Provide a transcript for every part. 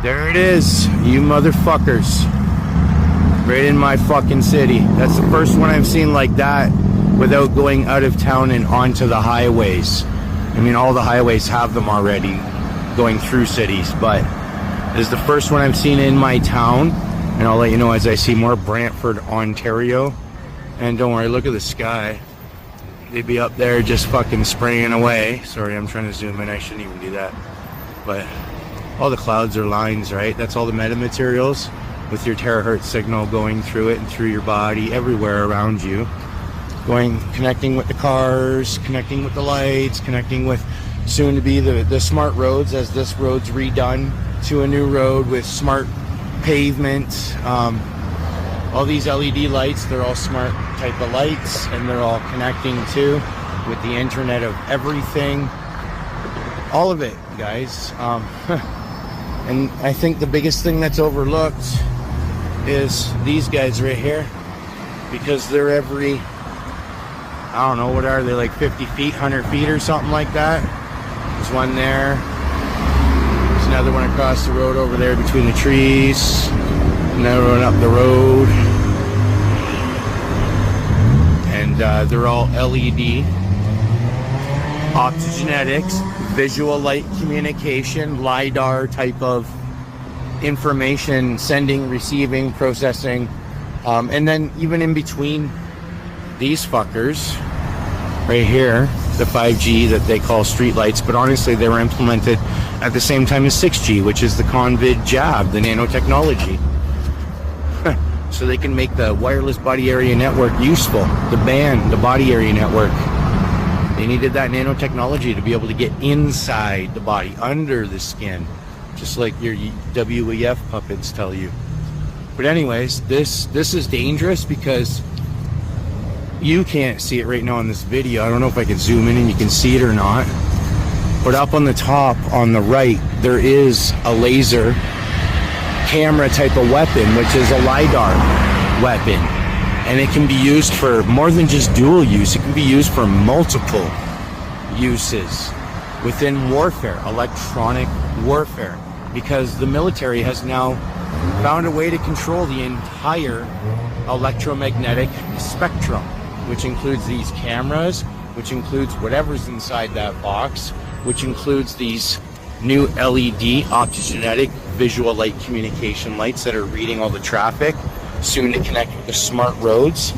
There it is, you motherfuckers. Right in my fucking city. That's the first one I've seen like that without going out of town and onto the highways. I mean, all the highways have them already going through cities, but this is the first one I've seen in my town. And I'll let you know as I see more. Brantford, Ontario. And don't worry, look at the sky. They'd be up there just fucking spraying away. Sorry, I'm trying to zoom in. I shouldn't even do that. But all the clouds are lines, right? That's all the metamaterials with your terahertz signal going through it and through your body, everywhere around you. Connecting with the cars, connecting with the lights, connecting with soon to be the smart roads as this road's redone to a new road with smart pavement. All these LED lights, they're all smart type of lights, and they're all connecting to with the Internet of everything. All of it, guys. And I think the biggest thing that's overlooked is these guys right here, because they're every, I don't know, what are they, like 50 feet, 100 feet or something like that. There's one there. There's another one across the road over there between the trees. Another one up the road. And they're all LED. Optogenetics, visual light communication, LiDAR type of information sending, receiving, processing, and then even in between these fuckers right here, the 5G that they call street lights, but honestly they were implemented at the same time as 6G, which is the Convid jab, the nanotechnology. So they can make the wireless body area network useful, the band, the body area network. They needed that nanotechnology to be able to get inside the body, under the skin, just like your WEF puppets tell you. But anyways, this is dangerous because you can't see it right now in this video. I don't know if I can zoom in and you can see it or not. But up on the top, on the right, there is a laser camera type of weapon, which is a LiDAR weapon. And it can be used for more than just dual use. It can be used for multiple uses within warfare, electronic warfare, because the military has now found a way to control the entire electromagnetic spectrum, which includes these cameras, which includes whatever's inside that box, which includes these new LED optogenetic visual light communication lights that are reading all the traffic, soon to connect with the smart roads.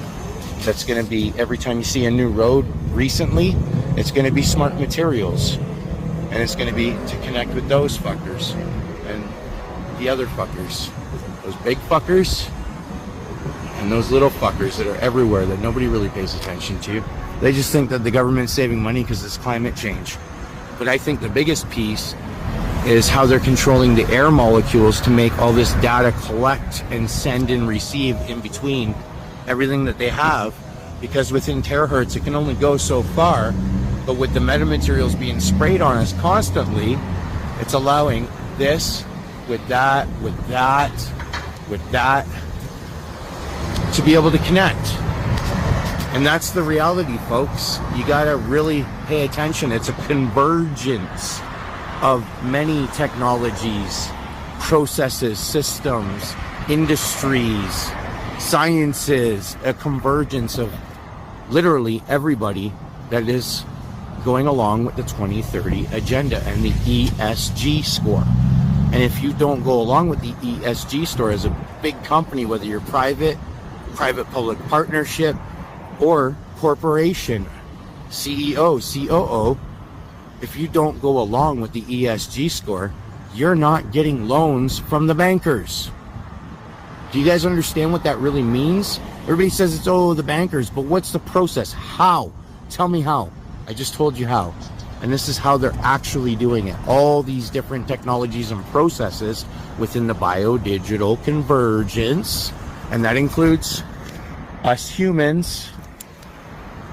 That's going to be, every time you see a new road recently, it's going to be smart materials, and it's going to be to connect with those fuckers and the other fuckers, those big fuckers and those little fuckers that are everywhere that nobody really pays attention to. They just think that the government's saving money because it's climate change. But I think the biggest piece is how they're controlling the air molecules to make all this data collect and send and receive in between everything that they have, because within terahertz it can only go so far, but with the metamaterials being sprayed on us constantly, it's allowing this with that, with that, with that to be able to connect. And that's the reality, folks. You gotta really pay attention. It's a convergence of many technologies, processes, systems, industries, sciences, a convergence of literally everybody that is going along with the 2030 agenda and the ESG score. And if you don't go along with the ESG score as a big company, whether you're private public partnership, or corporation, CEO, COO, if you don't go along with the ESG score, you're not getting loans from the bankers. Do you guys understand what that really means? Everybody says it's, oh, the bankers, but what's the process? How? Tell me how. I just told you how. And this is how they're actually doing it. All these different technologies and processes within the biodigital convergence, and that includes us humans.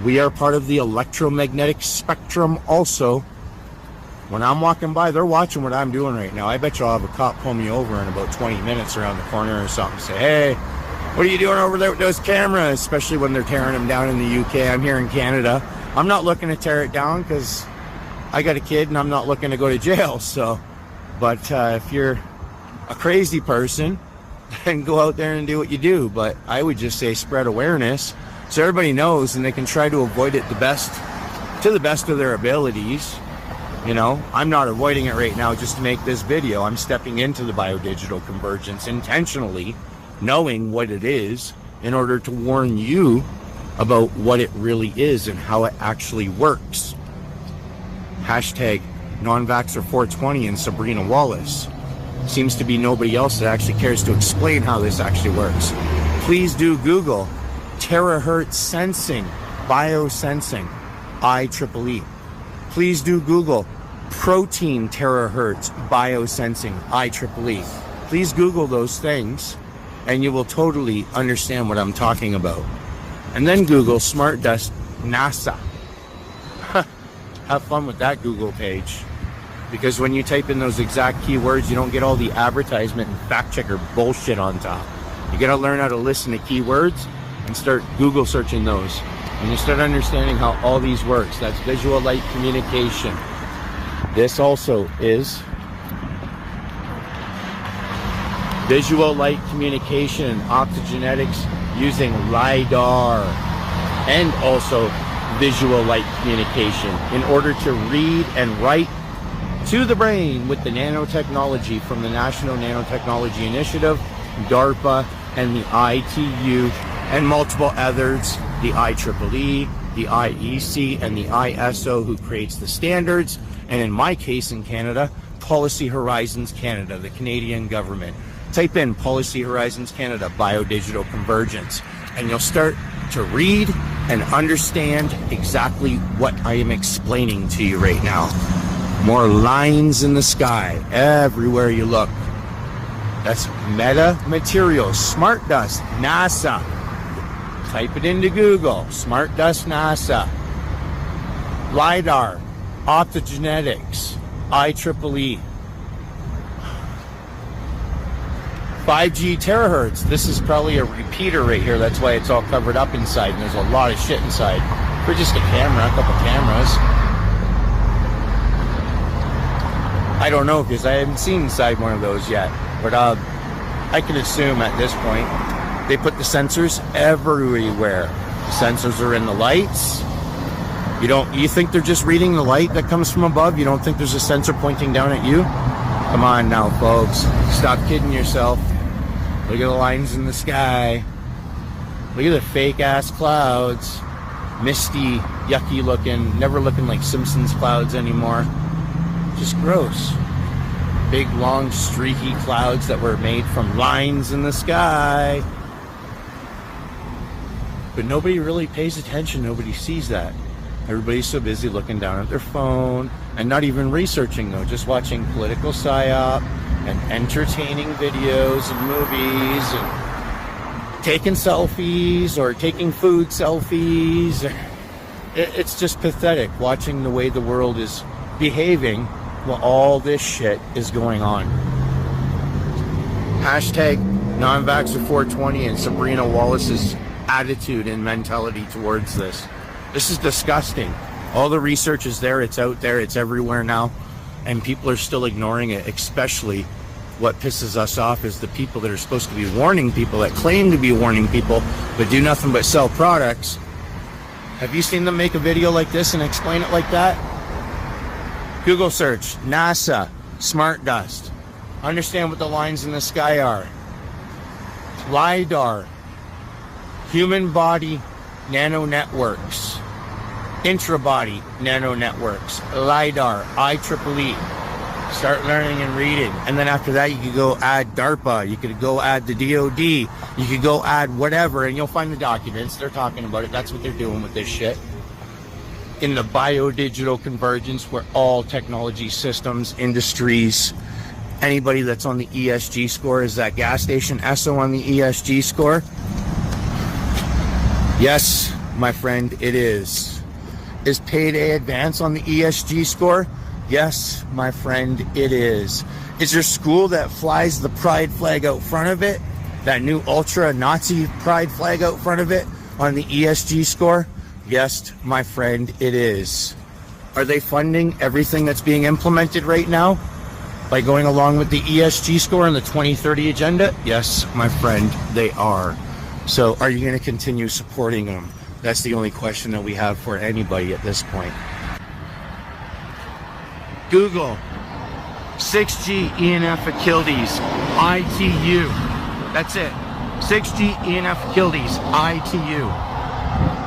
We are part of the electromagnetic spectrum also. When I'm walking by, they're watching what I'm doing right now. I bet you I'll have a cop pull me over in about 20 minutes around the corner or something. Say, hey, what are you doing over there with those cameras? Especially when they're tearing them down in the UK. I'm here in Canada. I'm not looking to tear it down because I got a kid and I'm not looking to go to jail. So, but if you're a crazy person, then go out there and do what you do. But I would just say spread awareness so everybody knows, and they can try to avoid it to the best of their abilities. You know, I'm not avoiding it right now just to make this video. I'm stepping into the biodigital convergence intentionally, knowing what it is, in order to warn you about what it really is and how it actually works. Hashtag NonVaxxer420 and Sabrina Wallace. Seems to be nobody else that actually cares to explain how this actually works. Please do Google terahertz sensing, biosensing, IEEE. Please do Google protein terahertz biosensing, IEEE. Please Google those things and you will totally understand what I'm talking about. And then Google Smart Dust NASA. Have fun with that Google page. Because when you type in those exact keywords, you don't get all the advertisement and fact checker bullshit on top. You gotta learn how to listen to keywords and start Google searching those. And you start understanding how all these works. That's visual light communication. This also is visual light communication and optogenetics using LiDAR, and also visual light communication in order to read and write to the brain with the nanotechnology from the National Nanotechnology Initiative, DARPA, and the ITU, and multiple others, the IEEE, the IEC, and the ISO, who creates the standards, and in my case in Canada, Policy Horizons Canada, the Canadian government. Type in Policy Horizons Canada, biodigital convergence, and you'll start to read and understand exactly what I am explaining to you right now. More lines in the sky everywhere you look. That's Meta Materials, Smart Dust, NASA. Type it into Google, Smart Dust, NASA. LiDAR, optogenetics, IEEE. 5G terahertz. This is probably a repeater right here. That's why it's all covered up inside, and there's a lot of shit inside. For just a camera, a couple cameras. I don't know, because I haven't seen inside one of those yet. But I can assume at this point, they put the sensors everywhere. The sensors are in the lights. You think they're just reading the light that comes from above? You don't think there's a sensor pointing down at you? Come on now, folks. Stop kidding yourself. Look at the lines in the sky. Look at the fake ass clouds. Misty, yucky looking, never looking like Simpsons clouds anymore. Just gross. Big, long, streaky clouds that were made from lines in the sky. But nobody really pays attention. Nobody sees that. Everybody's so busy looking down at their phone and not even researching, though, just watching political psyop and entertaining videos and movies and taking selfies or taking food selfies. It's just pathetic watching the way the world is behaving while all this shit is going on. Hashtag NonVaxxer420 and Sabrina Wallace's attitude and mentality towards this. This is disgusting. All the research is there, it's out there, it's everywhere now, and people are still ignoring it. Especially what pisses us off is the people that are supposed to be warning people, that claim to be warning people, but do nothing but sell products. Have you seen them make a video like this and explain it like that? Google search, NASA, Smart Dust. Understand what the lines in the sky are. LiDAR, human body nano networks, intra-body nano networks, LiDAR, IEEE. Start learning and reading. And then after that, you could go add DARPA, you could go add the DOD, you could go add whatever, and you'll find the documents. They're talking about it. That's what they're doing with this shit. In the biodigital convergence, where all technology systems, industries, anybody that's on the ESG score, is that gas station Esso on the ESG score? Yes, my friend, it is. Is Payday Advance on the ESG score? Yes, my friend, it is. Is your school that flies the pride flag out front of it, that new ultra Nazi pride flag out front of it, on the ESG score? Yes, my friend, it is. Are they funding everything that's being implemented right now? by going along with the ESG score and the 2030 agenda? Yes, my friend, they are. So are you going to continue supporting them? That's the only question that we have for anybody at this point. Google 6G ENF Achilles ITU. That's it. 6G ENF Achilles ITU.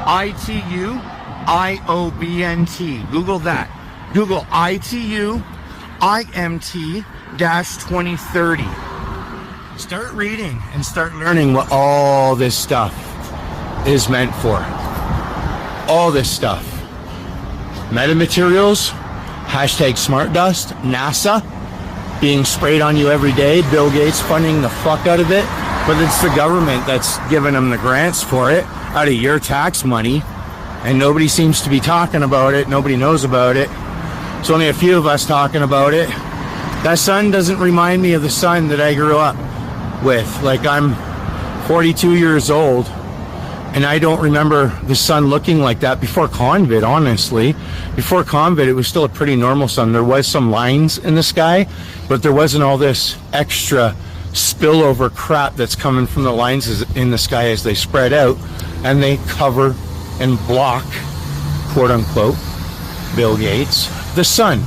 ITU IOBNT. Google that. Google ITU IMT-2030. Start reading and start learning what all this stuff is meant for. All this stuff. Metamaterials, hashtag smart dust, NASA being sprayed on you every day, Bill Gates funding the fuck out of it, but it's the government that's giving them the grants for it out of your tax money, and nobody seems to be talking about it. Nobody knows about it. It's only a few of us talking about it. That sun doesn't remind me of the sun that I grew up with. Like, I'm 42 years old, and I don't remember the sun looking like that before COVID, honestly. Before COVID, it was still a pretty normal sun. There was some lines in the sky, but there wasn't all this extra spillover crap that's coming from the lines in the sky as they spread out and they cover and block, quote unquote, Bill Gates, the sun.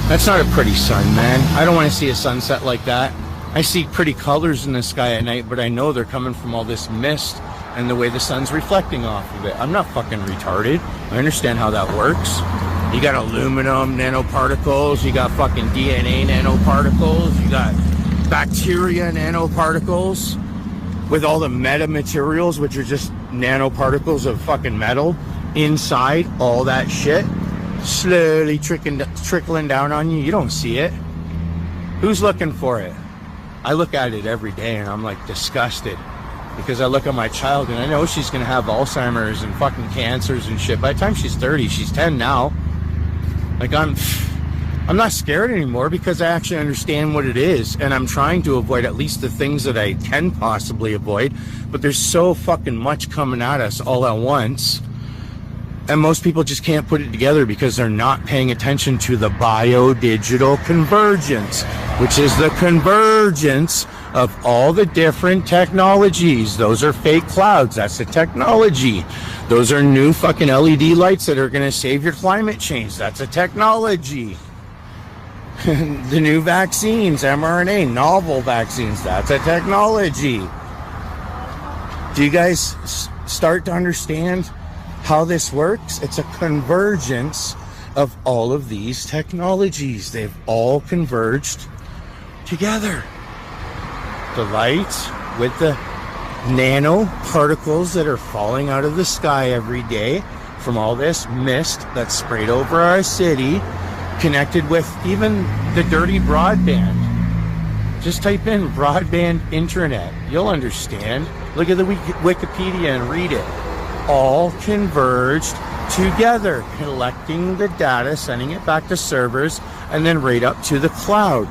That's not a pretty sun, man. I don't want to see a sunset like that. I see pretty colors in the sky at night, but I know they're coming from all this mist and the way the sun's reflecting off of it. I'm not fucking retarded. I understand how that works. You got aluminum nanoparticles, you got fucking DNA nanoparticles, you got bacteria nanoparticles with all the metamaterials, which are just nanoparticles of fucking metal inside all that shit, slowly trickling down on you. You don't see it. Who's looking for it? I look at it every day and I'm like disgusted, because I look at my child and I know she's gonna have Alzheimer's and fucking cancers and shit. By the time she's 30, she's 10 now. Like, I'm not scared anymore because I actually understand what it is, and I'm trying to avoid at least the things that I can possibly avoid. But there's so fucking much coming at us all at once, and most people just can't put it together because they're not paying attention to the biodigital convergence, which is the convergence of all the different technologies. Those are fake clouds. That's the technology. Those are new fucking LED lights that are going to save your climate change. That's a technology. The new vaccines, mRNA, novel vaccines, that's a technology. Do you guys start to understand how this works? It's a convergence of all of these technologies. They've all converged together. The lights with the nanoparticles that are falling out of the sky every day from all this mist that's sprayed over our city, connected with even the dirty broadband. Just type in broadband internet. You'll understand. Look at the Wikipedia and read it. All converged together, collecting the data, sending it back to servers, and then right up to the cloud.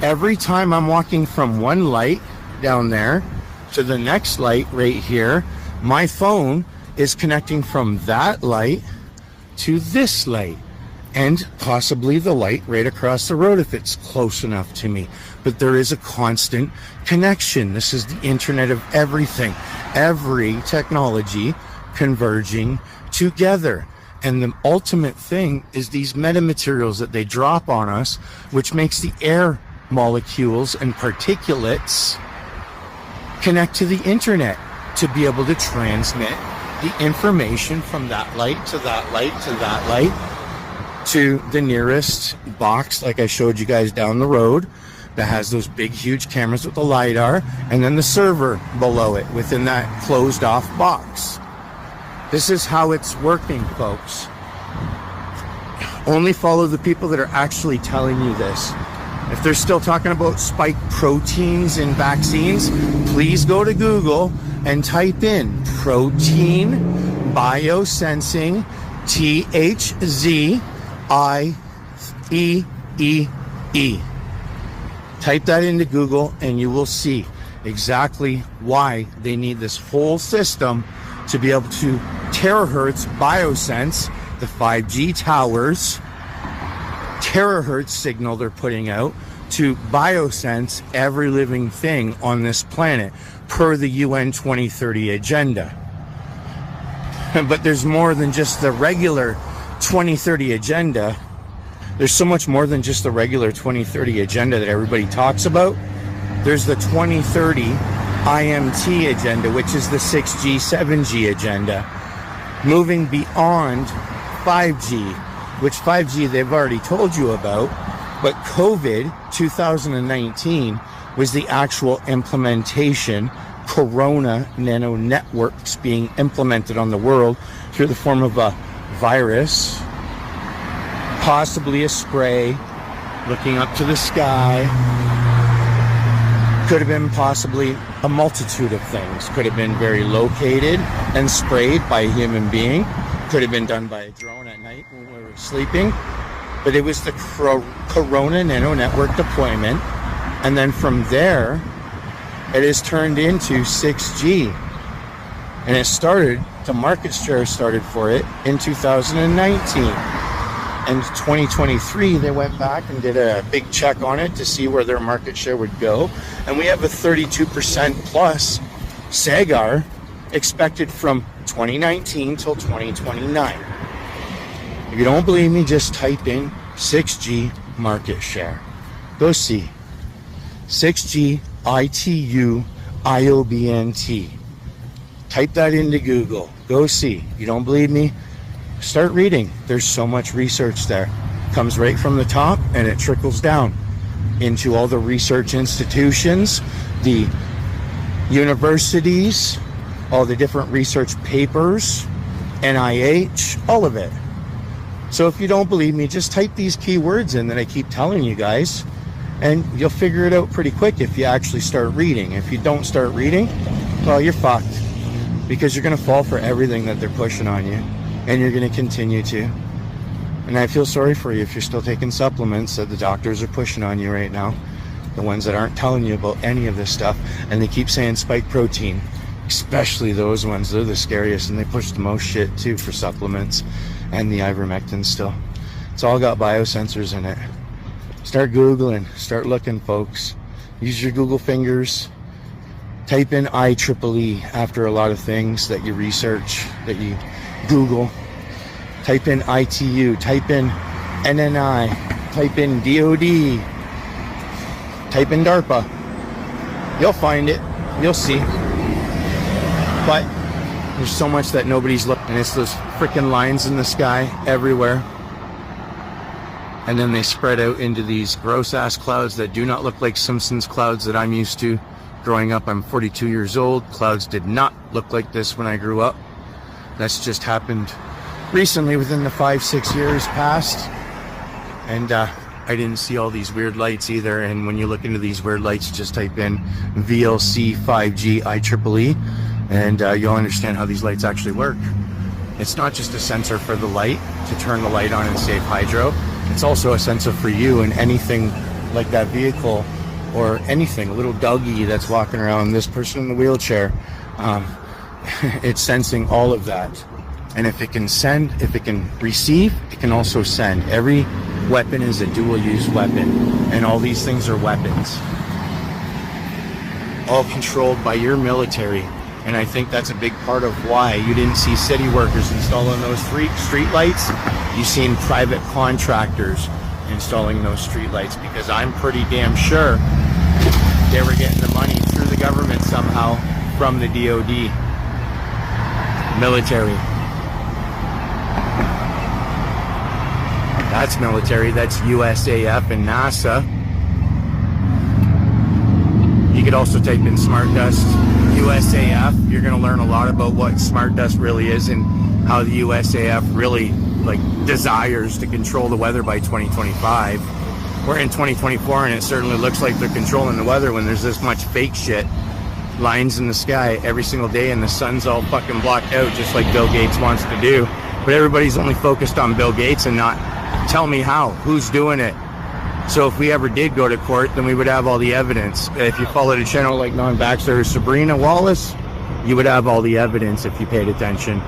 Every time I'm walking from one light down there to the next light right here, my phone is connecting from that light to this light, and possibly the light right across the road if it's close enough to me. But there is a constant connection. This is the internet of everything. Every technology converging together. And the ultimate thing is these metamaterials that they drop on us, which makes the air molecules and particulates connect to the internet to be able to transmit the information from that light to that light to that light to the nearest box, like I showed you guys down the road, that has those big huge cameras with the LiDAR, and then the server below it within that closed off box. This is how it's working, folks. Only follow the people that are actually telling you this. If they're still talking about spike proteins in vaccines, please go to Google and type in protein biosensing THZIEEE. Type that into Google and you will see exactly why they need this whole system to be able to terahertz biosense the 5G towers, terahertz signal they're putting out to biosense every living thing on this planet per the UN 2030 agenda. But there's more than just the regular 2030 agenda. There's so much more than just the regular 2030 agenda that everybody talks about. There's the 2030 IMT agenda, which is the 6G, 7G agenda, moving beyond 5G, which 5G they've already told you about, but COVID 2019 was the actual implementation. Corona nano networks being implemented on the world through the form of a virus, possibly a spray, looking up to the sky. Could have been possibly a multitude of things. Could have been very located and sprayed by a human being. Could have been done by a drone at night when we were sleeping. But it was the Corona nano network deployment. And then from there, it has turned into 6G. And it started, the market share started for it in 2019. And 2023, they went back and did a big check on it to see where their market share would go. And we have a 32% plus SAGR expected from 2019 till 2029. If you don't believe me, just type in 6G market share. Go see. 6G ITU IOBNT. Type that into Google. Go see. You don't believe me? Start reading. There's so much research there. Comes right from the top and it trickles down into all the research institutions, the universities, all the different research papers, NIH, all of it. So if you don't believe me, just type these keywords in that I keep telling you guys, and you'll figure it out pretty quick if you actually start reading. If you don't start reading, well, you're fucked, because you're going to fall for everything that they're pushing on you, and you're going to continue to. And I feel sorry for you if you're still taking supplements that the doctors are pushing on you right now, the ones that aren't telling you about any of this stuff, and they keep saying spike protein, especially those ones. They're the scariest, and they push the most shit too for supplements, and the ivermectin still. It's all got biosensors in it. Start Googling, start looking, folks. Use your Google fingers. Type in IEEE after a lot of things that you research, that you Google. Type in ITU, type in NNI, type in DOD, type in DARPA. You'll find it, you'll see. But there's so much that nobody's looking, and it's those freaking lines in the sky everywhere. And then they spread out into these gross ass clouds that do not look like Simpsons clouds that I'm used to growing up. I'm 42 years old. Clouds did not look like this when I grew up. That's just happened recently within the 5-6 years past. And I didn't see all these weird lights either. And when you look into these weird lights, just type in VLC 5G IEEE, and you'll understand how these lights actually work. It's not just a sensor for the light to turn the light on and save hydro. It's also a sensor for you and anything like that vehicle, or anything, a little doggy that's walking around, this person in the wheelchair. It's sensing all of that. And if it can send, if it can receive, it can also send. Every weapon is a dual-use weapon, and all these things are weapons. All controlled by your military. And I think that's a big part of why you didn't see city workers installing those street lights. You've seen private contractors installing those street lights, because I'm pretty damn sure they were getting the money through the government somehow from the DOD military. That's military, that's USAF and NASA. You could also type in smart dust USAF. You're going to learn a lot about what smart dust really is and how the USAF really desires to control the weather by 2025. We're in 2024, and it certainly looks like they're controlling the weather when there's this much fake shit, lines in the sky every single day, and the sun's all fucking blocked out, just like Bill Gates wants to do. But everybody's only focused on Bill Gates and not tell me how, who's doing it. So if we ever did go to court, then we would have all the evidence. If you followed a channel like Non Baxter or Sabrina Wallace, you would have all the evidence if you paid attention.